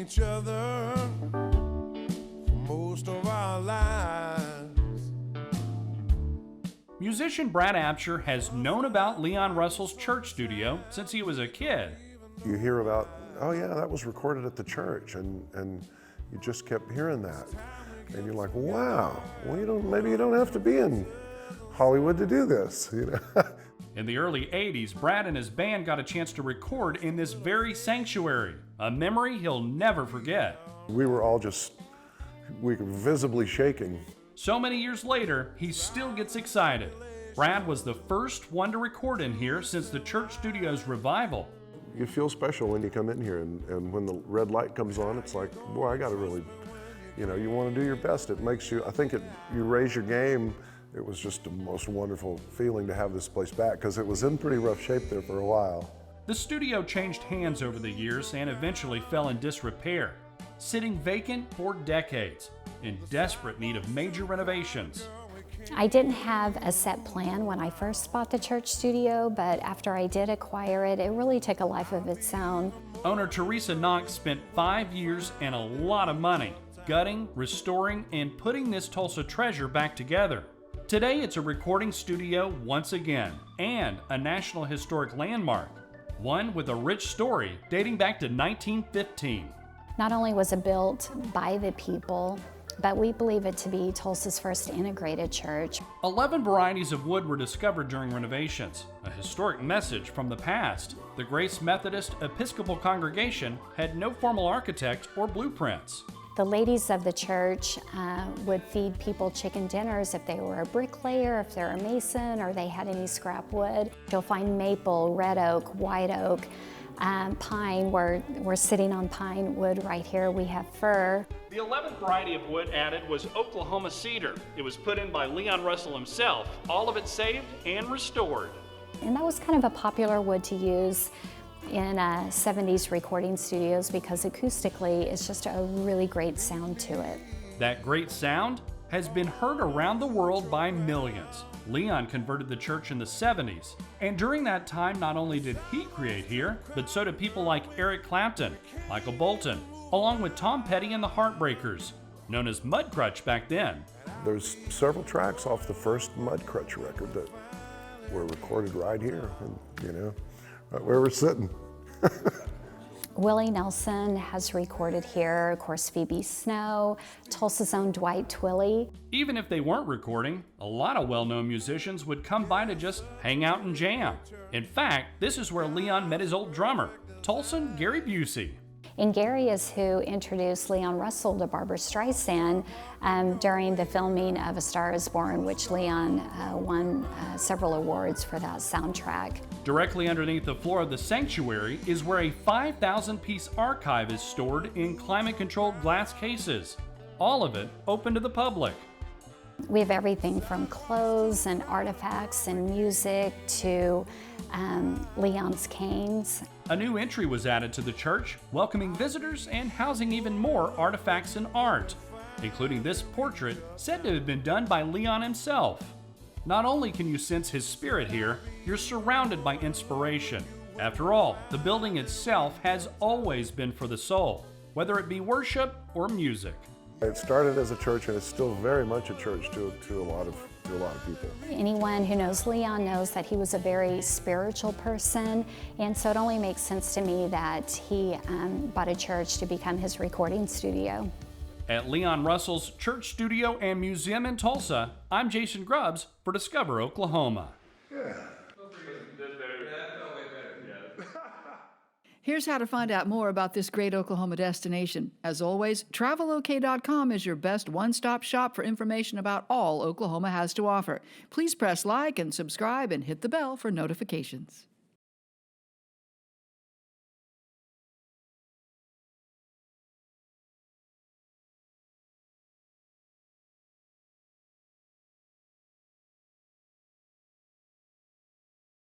each other for most of our lives. Musician Brad Absher has known about Leon Russell's church studio since he was a kid. You hear about, oh yeah, that was recorded at the church, and you just kept hearing that. And you're like, wow, well, maybe you don't have to be in Hollywood to do this, you know. In the early 80s, Brad and his band got a chance to record in this very sanctuary, a memory he'll never forget. We were visibly shaking. So many years later, he still gets excited. Brad was the first one to record in here since the church studio's revival. You feel special when you come in here, and when the red light comes on, it's like, boy, I gotta really, you want to do your best. It makes you, you raise your game. It was just the most wonderful feeling to have this place back, because it was in pretty rough shape there for a while. The studio changed hands over the years and eventually fell in disrepair, sitting vacant for decades, in desperate need of major renovations. I didn't have a set plan when I first bought the church studio, but after I did acquire it, it really took a life of its own. Owner Teresa Knox spent 5 years and a lot of money gutting, restoring, and putting this Tulsa treasure back together. Today, it's a recording studio once again, and a National Historic Landmark, one with a rich story dating back to 1915. Not only was it built by the people, but we believe it to be Tulsa's first integrated church. 11 varieties of wood were discovered during renovations, a historic message from the past. The Grace Methodist Episcopal congregation had no formal architect or blueprints. The ladies of the church would feed people chicken dinners if they were a bricklayer, if they're a mason, or they had any scrap wood. You'll find maple, red oak, white oak, pine. We're sitting on pine wood right here. We have fir. The 11th variety of wood added was Oklahoma cedar. It was put in by Leon Russell himself, all of it saved and restored. And that was kind of a popular wood to use in 70s recording studios because acoustically it's just a really great sound to it. That great sound has been heard around the world by millions. Leon converted the church in the 70s, and during that time not only did he create here, but so did people like Eric Clapton, Michael Bolton, along with Tom Petty and the Heartbreakers, known as Mudcrutch back then. There's several tracks off the first Mudcrutch record that were recorded right here, and, right where we're sitting. Willie Nelson has recorded here, of course Phoebe Snow, Tulsa's own Dwight Twilley. Even if they weren't recording, a lot of well-known musicians would come by to just hang out and jam. In fact, this is where Leon met his old drummer, Tulsan Gary Busey. And Gary is who introduced Leon Russell to Barbra Streisand during the filming of A Star Is Born, which Leon won several awards for that soundtrack. Directly underneath the floor of the sanctuary is where a 5,000-piece archive is stored in climate-controlled glass cases, all of it open to the public. We have everything from clothes and artifacts and music to Leon's canes. A new entry was added to the church, welcoming visitors and housing even more artifacts and art, including this portrait said to have been done by Leon himself. Not only can you sense his spirit here, you're surrounded by inspiration. After all, the building itself has always been for the soul, whether it be worship or music. It started as a church, and it's still very much a church to a lot of people. Anyone who knows Leon knows that he was a very spiritual person, and so it only makes sense to me that he bought a church to become his recording studio. At Leon Russell's Church Studio and Museum in Tulsa, I'm Jason Grubbs for Discover Oklahoma. Here's how to find out more about this great Oklahoma destination. As always, travelok.com is your best one-stop shop for information about all Oklahoma has to offer. Please press like and subscribe and hit the bell for notifications.